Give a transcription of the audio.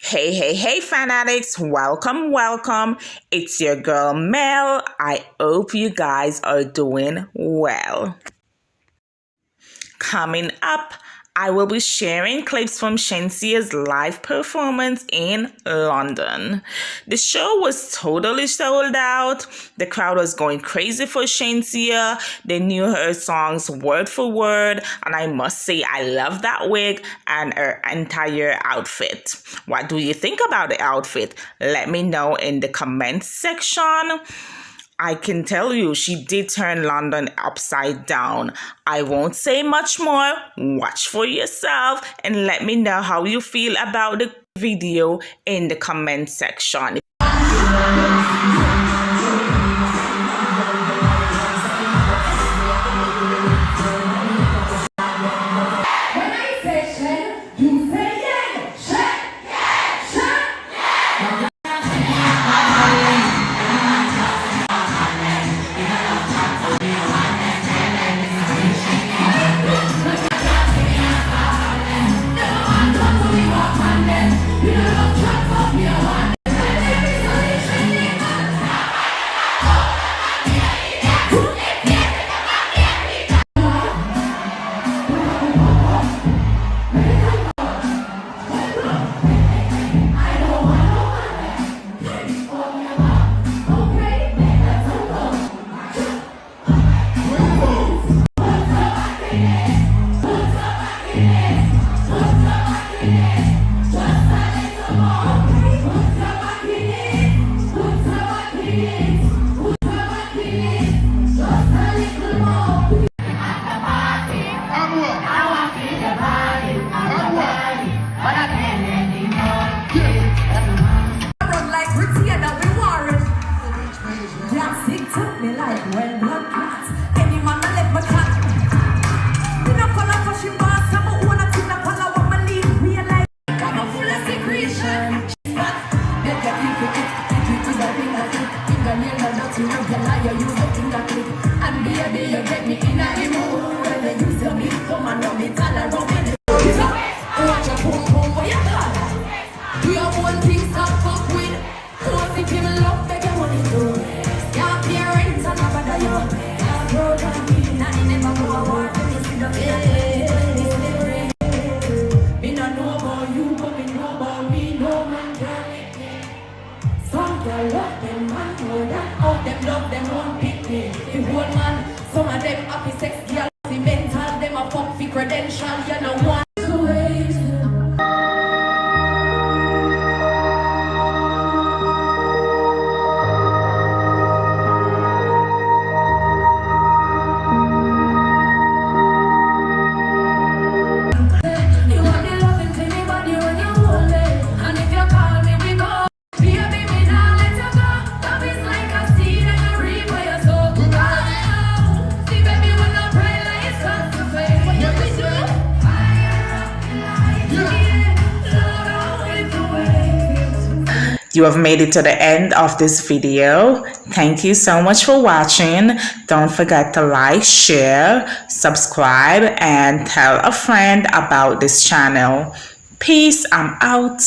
Hey, fan addicts, welcome. It's your girl Mel. I hope you guys are doing well. Coming up, I will be sharing clips from Shenseea's live performance in London. The show was totally sold out. The crowd was going crazy for Shenseea. They knew her songs word for word, and I must say I love that wig and her entire outfit. What do you think about the outfit? Let me know in the comments section. I can tell you she did turn London upside down. I won't say much more. Watch for yourself and let me know how you feel about the video in the comment section. Some of them happy sex girl, the mental, them a fuck the credential, you know what? You have made it to the end of this video. Thank you so much for watching. Don't forget to like, share, subscribe, and tell a friend about this channel. Peace. I'm out.